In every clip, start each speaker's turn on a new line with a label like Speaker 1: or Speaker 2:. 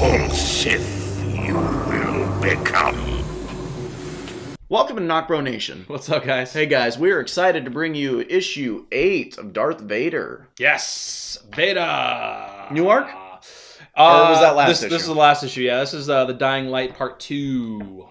Speaker 1: all Sith you will become.
Speaker 2: Welcome to NocBro Nation.
Speaker 3: What's up, guys?
Speaker 2: Hey guys, we're excited to bring you issue 8 of Darth Vader.
Speaker 3: Yes, Vader.
Speaker 2: New arc? Or was that last issue?
Speaker 3: This is the last issue, yeah. This is The Dying Light Part 2.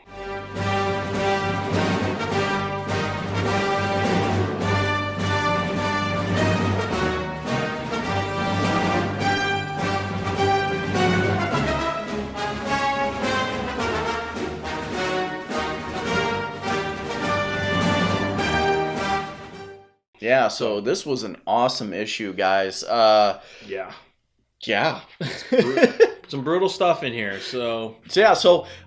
Speaker 2: Yeah, so this was an awesome issue, guys.
Speaker 3: Yeah.
Speaker 2: Yeah.
Speaker 3: Some brutal stuff in here, so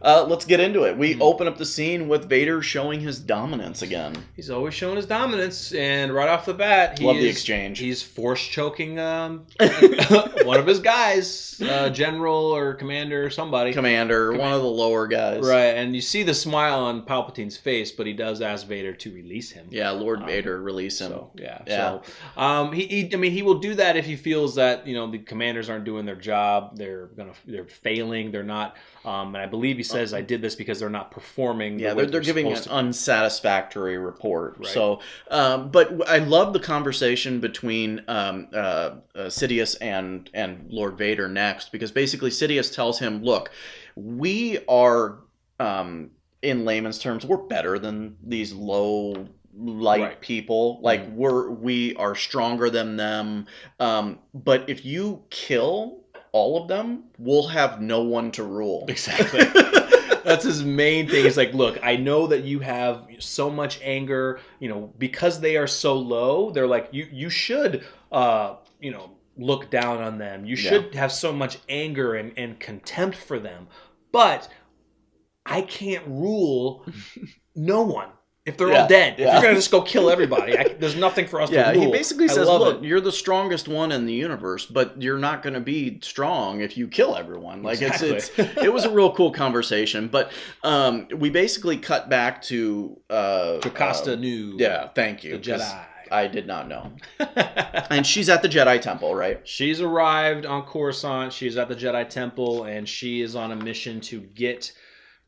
Speaker 2: let's get into it. We open up the scene with Vader showing his dominance again.
Speaker 3: he's always showing his dominance, and right off the bat,
Speaker 2: Love the exchange.
Speaker 3: He's force choking one of his guys, general or commander or somebody.
Speaker 2: Commander, one of the lower guys.
Speaker 3: Right, and you see the smile on Palpatine's face, but he does ask Vader to release him.
Speaker 2: Yeah, Lord Vader, release him.
Speaker 3: So, he will do that if he feels that the commanders aren't doing their job. They're failing. They're not. And I believe he says, "I did this because they're not performing."
Speaker 2: Yeah, they're giving an unsatisfactory report.
Speaker 3: Right.
Speaker 2: So, but I love the conversation between Sidious and Lord Vader next, because basically Sidious tells him, "Look, we are, in layman's terms, we're better than these low light people. Like we are stronger than them. But if you kill all of them, we'll have no one to rule."
Speaker 3: Exactly. That's his main thing. He's like, "Look, I know that you have so much anger, because they are so low. They're like, you should, look down on them. You should have so much anger and contempt for them. But I can't rule no one. If they're all dead, if you're going to just go kill everybody, there's nothing for us to rule."
Speaker 2: He basically says, "Look, you're the strongest one in the universe, but you're not going to be strong if you kill everyone." Like it was a real cool conversation. But we basically cut back to
Speaker 3: Jocasta Nu.
Speaker 2: Yeah, thank you.
Speaker 3: The Jedi.
Speaker 2: I did not know. And she's at the Jedi Temple, right?
Speaker 3: She's arrived on Coruscant. She's at the Jedi Temple, and she is on a mission to get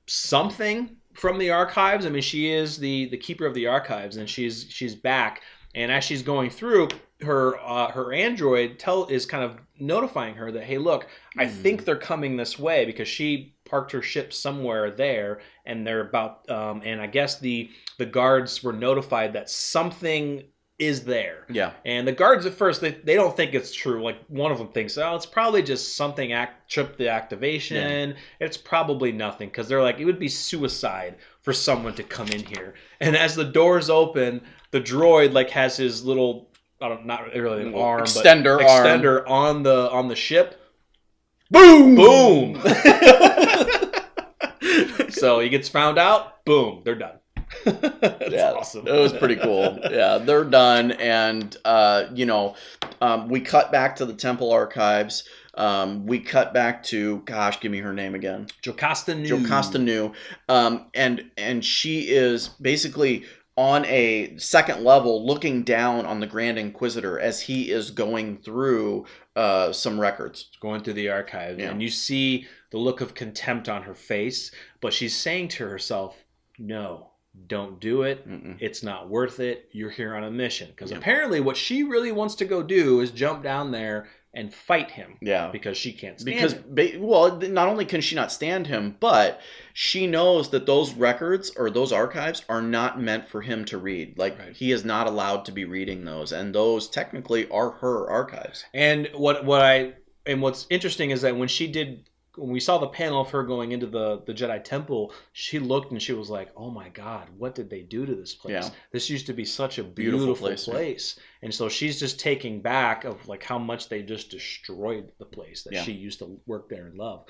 Speaker 3: something from the archives. I mean, she is the keeper of the archives, and she's back. And as she's going through, her android is kind of notifying her that, hey, look, I think they're coming this way, because she parked her ship somewhere there, and they're about. And I guess the guards were notified that something is there. Yeah. And the guards at first, they don't think it's true. Like, one of them thinks, oh, it's probably just something tripped the activation. Yeah. It's probably nothing, because they're like, it would be suicide for someone to come in here. And as the doors open, the droid has his little, not really an arm, extender on the ship. Boom! Boom! So he gets found out. Boom! They're done. That's awesome.
Speaker 2: It was pretty cool. Yeah, they're done, and we cut back to the temple archives. We cut back to, gosh, give me her name again.
Speaker 3: Jocasta Nu.
Speaker 2: Jocasta Nu. And she is basically on a second level looking down on the Grand Inquisitor as he is going through some records.
Speaker 3: Going through the archives. Yeah. And you see the look of contempt on her face, but she's saying to herself, no. Don't do it. It's not worth it. You're here on a mission. Because apparently what she really wants to go do is jump down there and fight him. Yeah. Because she can't stand him.
Speaker 2: Not only can she not stand him, but she knows that those records or those archives are not meant for him to read. He is not allowed to be reading those. And those technically are her archives.
Speaker 3: And what's interesting is that when we saw the panel of her going into the Jedi Temple, she looked and she was like, oh my God, what did they do to this place? Yeah. This used to be such a beautiful place. And so she's just taking back of how much they just destroyed the place that she used to work there and love.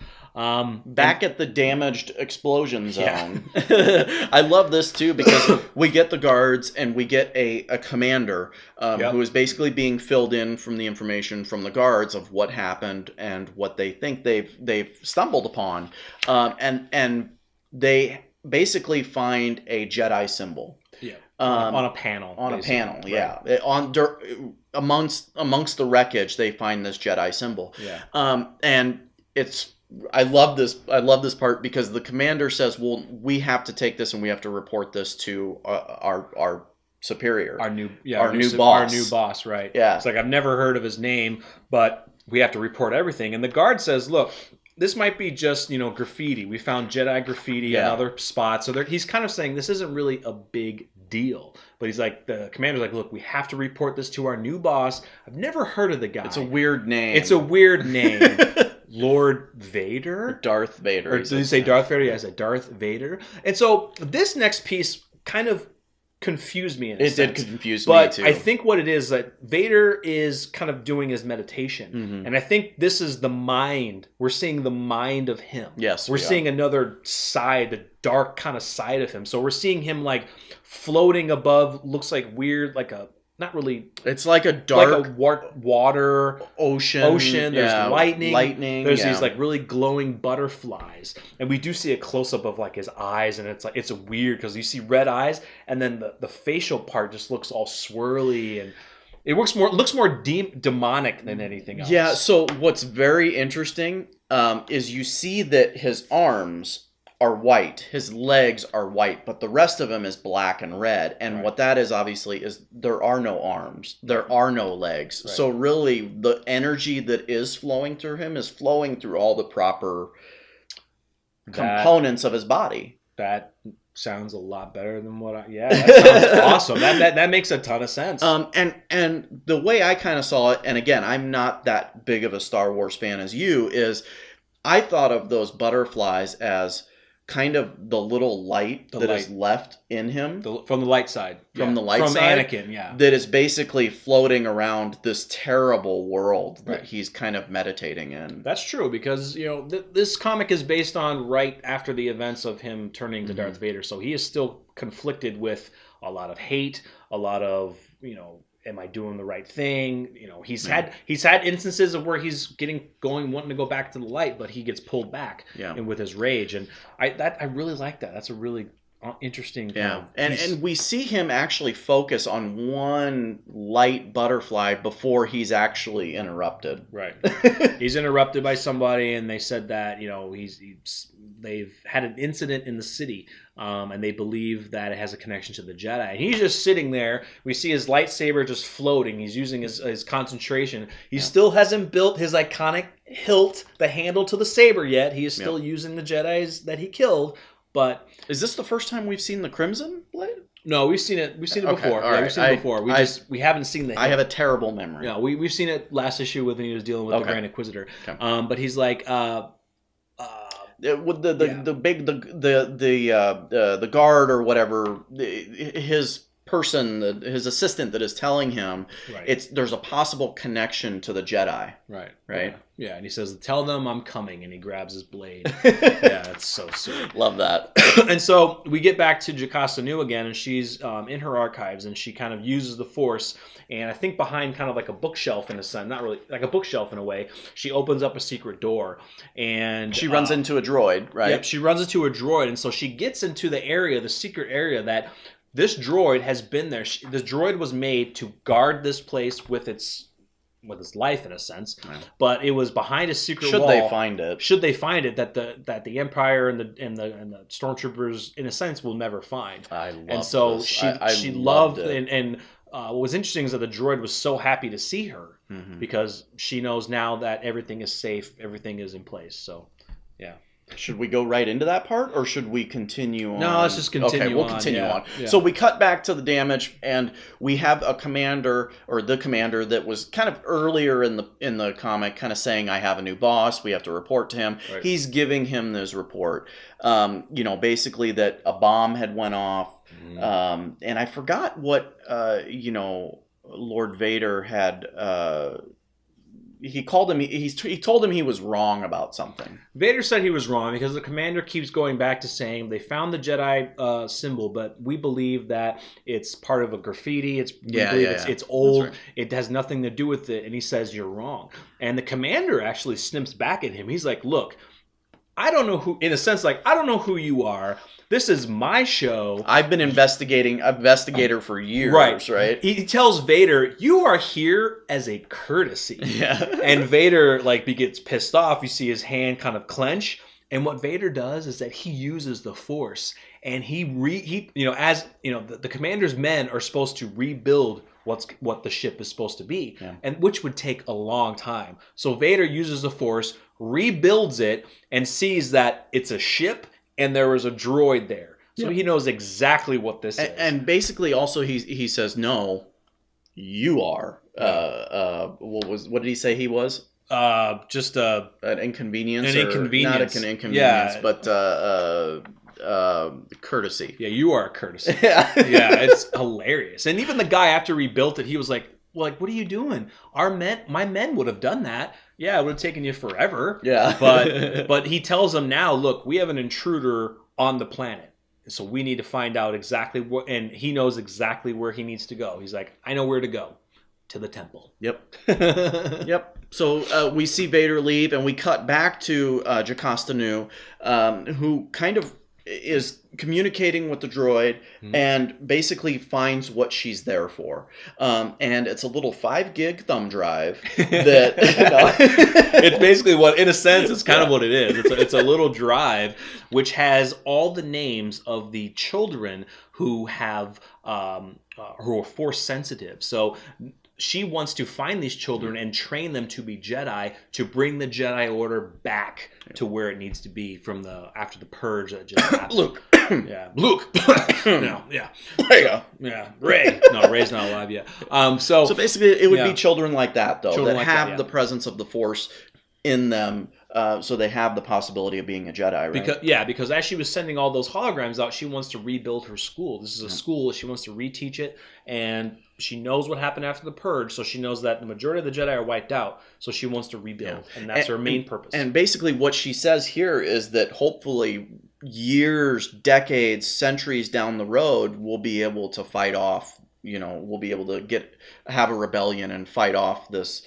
Speaker 2: Back at the damaged explosion zone. Yeah. I love this too, because we get the guards and we get a commander who is basically being filled in from the information from the guards of what happened and what they think they've stumbled upon. And they basically find a Jedi symbol.
Speaker 3: Yeah. On a panel.
Speaker 2: On basically. A panel, yeah. Right. Amongst the wreckage, they find this Jedi symbol. Yeah. And it's I love this part because the commander says, well, we have to take this and we have to report this to our superior,
Speaker 3: our new boss, right?
Speaker 2: Yeah,
Speaker 3: it's like, I've never heard of his name, but we have to report everything. And the guard says, look, this might be just, graffiti. We found Jedi graffiti in other spots. So he's kind of saying this isn't really a big deal. But he's like, the commander's like, look, we have to report this to our new boss. I've never heard of the guy.
Speaker 2: It's a weird name.
Speaker 3: Lord Vader?
Speaker 2: Or Darth Vader.
Speaker 3: Or did you say Darth Vader? Yeah, I said Darth Vader. And so this next piece kind of confused me in a sense.
Speaker 2: It did confuse
Speaker 3: me
Speaker 2: too.
Speaker 3: But I think what it is that Vader is kind of doing his meditation.
Speaker 2: Mm-hmm.
Speaker 3: And I think this is the mind. We're seeing the mind of him.
Speaker 2: Yes.
Speaker 3: We're seeing another side, the dark kind of side of him. So we're seeing him like floating above, looks like weird, like a, not really.
Speaker 2: It's like a dark,
Speaker 3: like a water
Speaker 2: ocean.
Speaker 3: There's lightning. There's
Speaker 2: yeah.
Speaker 3: these like really glowing butterflies, and we do see a close up of like his eyes, and it's weird because you see red eyes, and then the facial part just looks all swirly, and it looks more demonic than anything else.
Speaker 2: Yeah. So what's very interesting is you see that his arms are white, his legs are white, but the rest of him is black and red. And what that is obviously is there are no arms, there are no legs. Right. So really the energy that is flowing through him is flowing through all the proper components of his body.
Speaker 3: That sounds a lot better than that sounds awesome. That makes a ton of sense.
Speaker 2: And the way I kind of saw it, and again, I'm not that big of a Star Wars fan as you, is I thought of those butterflies as kind of the little light is left in him.
Speaker 3: From the light side.
Speaker 2: From
Speaker 3: Anakin, yeah.
Speaker 2: That is basically floating around this terrible world that he's kind of meditating in.
Speaker 3: That's true, because, this comic is based on right after the events of him turning to Darth Vader. So he is still conflicted with a lot of hate, a lot of, am I doing the right thing? He's had instances of where he's wanting to go back to the light, but he gets pulled back and with his rage. And I really like that. That's a really interesting.
Speaker 2: Yeah. And we see him actually focus on one light butterfly before he's actually interrupted.
Speaker 3: Right. He's interrupted by somebody, and they said that, they've had an incident in the city, and they believe that it has a connection to the Jedi. And he's just sitting there. We see his lightsaber just floating. He's using his concentration. He still hasn't built his iconic hilt, the handle to the saber yet. He is still using the Jedis that he killed. But
Speaker 2: is this the first time we've seen the Crimson blade?
Speaker 3: No, we've seen it before.
Speaker 2: Right.
Speaker 3: We've seen it before. We haven't seen the hit.
Speaker 2: I have a terrible memory.
Speaker 3: Yeah, we've seen it last issue when he was dealing with the Grand Inquisitor. Okay. But he's like
Speaker 2: with the guard or whatever, his person, his assistant that is telling him there's a possible connection to the Jedi. Right.
Speaker 3: Yeah, and he says, "Tell them I'm coming," and he grabs his blade. Yeah, it's so sweet.
Speaker 2: Love that.
Speaker 3: And so we get back to Jocasta Nu again, and she's in her archives, and she kind of uses the Force. And I think behind kind of like a bookshelf in a sense, not really like a bookshelf in a way, she opens up a secret door, and
Speaker 2: she runs into a droid. Right.
Speaker 3: Yep, she runs into a droid, and so she gets into the secret area that this droid has been there. This droid was made to guard this place with its life, in a sense, but it was behind a secret wall.
Speaker 2: Should they find it, that the Empire and the stormtroopers, in a sense, will never find. I love
Speaker 3: and so
Speaker 2: this.
Speaker 3: she loved it. And what was interesting is that the droid was so happy to see her because she knows now that everything is safe, everything is in place. So, yeah.
Speaker 2: Should we go right into that part, or should we continue on?
Speaker 3: No, let's just continue on.
Speaker 2: Okay, we'll continue on.
Speaker 3: Yeah.
Speaker 2: So we cut back to the damage, and we have a commander, or the commander, that was kind of earlier in the comic, kind of saying, I have a new boss, we have to report to him. Right. He's giving him this report, basically that a bomb had went off, and I forgot what, Lord Vader had... He told him he was wrong about something.
Speaker 3: Vader said he was wrong because the commander keeps going back to saying they found the Jedi symbol, but we believe that it's part of a graffiti. It's old. Right. It has nothing to do with it. And he says, you're wrong. And the commander actually snips back at him. He's like, look, I don't know who, in a sense, like, I don't know who you are. This is my show.
Speaker 2: I've been investigator for years, right?
Speaker 3: He tells Vader, you are here as a courtesy.
Speaker 2: Yeah.
Speaker 3: And Vader, like, gets pissed off. You see his hand kind of clench. And what Vader does is that he uses the Force. And he as, the commander's men are supposed to rebuild what the ship is supposed to be. Yeah. And which would take a long time. So Vader uses the Force, rebuilds it, and sees that it's a ship and there was a droid there. So he knows exactly what this is.
Speaker 2: And basically also he says, no, you are. What did he say he was?
Speaker 3: Just an
Speaker 2: inconvenience.
Speaker 3: An inconvenience.
Speaker 2: Not an inconvenience, but courtesy.
Speaker 3: Yeah, you are a courtesy. Yeah, it's hilarious. And even the guy after we built it, he was like, what are you doing? My men would have done that. Yeah, it would have taken you forever.
Speaker 2: Yeah.
Speaker 3: But he tells them now, look, we have an intruder on the planet. So we need to find out exactly what, and he knows exactly where he needs to go. He's like, I know where to go. To the temple.
Speaker 2: Yep. Yep. So we see Vader leave, and we cut back to Jocasta Nu, who kind of is communicating with the droid and basically finds what she's there for. And it's a little 5 gig thumb drive that
Speaker 3: it's basically what, in a sense, it's kind of what it is. It's a little drive which has all the names of the children who have who are Force sensitive. So she wants to find these children and train them to be Jedi to bring the Jedi Order back to where it needs to be after the purge that just happened.
Speaker 2: Luke.
Speaker 3: Yeah. Luke. No, yeah.
Speaker 2: There you go.
Speaker 3: Yeah. Rey. No, Rey's not alive yet. So
Speaker 2: basically it would be children like that, though,
Speaker 3: children
Speaker 2: that
Speaker 3: like
Speaker 2: have
Speaker 3: that,
Speaker 2: the presence of the Force in them. So they have the possibility of being a Jedi, right?
Speaker 3: Because as she was sending all those holograms out, she wants to rebuild her school. This is a school. She wants to reteach it, and she knows what happened after the purge, so she knows that the majority of the Jedi are wiped out, so she wants to rebuild, and that's her main purpose.
Speaker 2: And basically what she says here is that hopefully years, decades, centuries down the road, we'll be able to fight off, we'll be able to have a rebellion and fight off this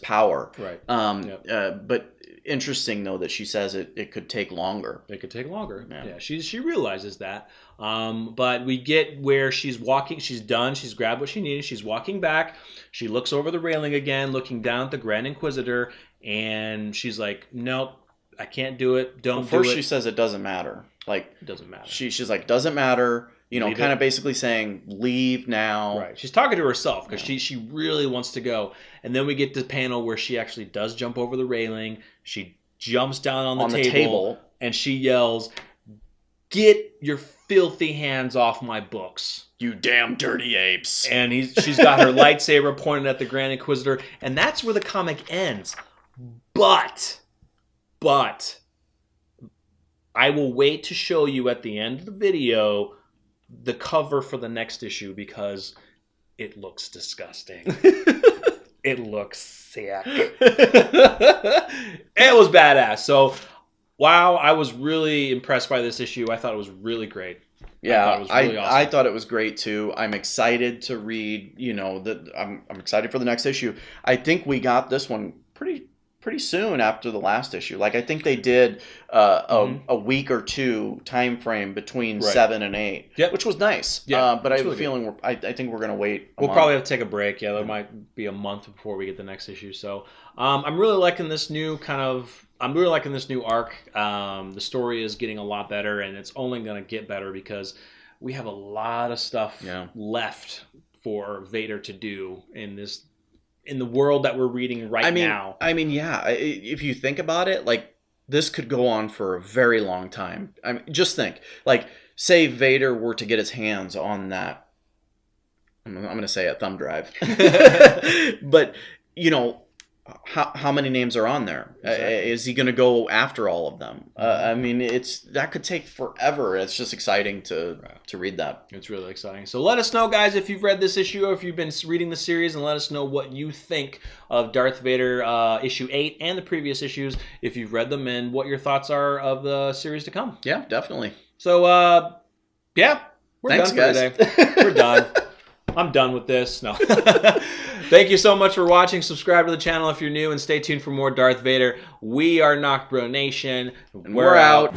Speaker 2: power.
Speaker 3: Right.
Speaker 2: But interesting, though, that she says it could take longer.
Speaker 3: It could take longer. Yeah, she realizes that. But we get where she's walking. She's done. She's grabbed what she needed. She's walking back. She looks over the railing again, looking down at the Grand Inquisitor, and she's like, nope, I can't do it. Don't do it.
Speaker 2: First she says it doesn't matter. Like,
Speaker 3: it doesn't matter.
Speaker 2: She's like, doesn't matter. Kind of basically saying, leave now.
Speaker 3: Right. She's talking to herself because she really wants to go. And then we get the panel where she actually does jump over the railing. She jumps down on the table and she yells, "Get your filthy hands off my books,
Speaker 2: you damn dirty apes."
Speaker 3: And she's got her lightsaber pointed at the Grand Inquisitor. And that's where the comic ends. But I will wait to show you at the end of the video the cover for the next issue because it looks disgusting. It looks sick. It was badass. So, wow, I was really impressed by this issue. I thought it was really great.
Speaker 2: Yeah, I thought it was great too. I'm excited to read. I'm excited for the next issue. I think we got this one pretty soon after the last issue. Like, I think they did a week or two time frame between 7 and 8, which was nice. Yeah, but I have a feeling I think we're gonna wait.
Speaker 3: We'll probably have to take a break. Yeah, there might be a month before we get the next issue. So I'm really liking this new arc. The story is getting a lot better, and it's only gonna get better because we have a lot of stuff left for Vader to do in the world that we're reading now.
Speaker 2: I mean, yeah. If you think about it, like, this could go on for a very long time. I mean, just think, like, say Vader were to get his hands on that. I'm going to say a thumb drive, but how many names are on there? Exactly. Is he going to go after all of them? I mean, that could take forever. It's just exciting to read that.
Speaker 3: It's really exciting. So let us know, guys, if you've read this issue or if you've been reading the series, and let us know what you think of Darth Vader issue 8 and the previous issues, if you've read them, and what your thoughts are of the series to come.
Speaker 2: Yeah, definitely.
Speaker 3: So, we're
Speaker 2: Thanks,
Speaker 3: done
Speaker 2: guys.
Speaker 3: for today. We're done. I'm done with this. No. Thank you so much for watching. Subscribe to the channel if you're new, and stay tuned for more Darth Vader. We are NocBro Nation.
Speaker 2: We're out.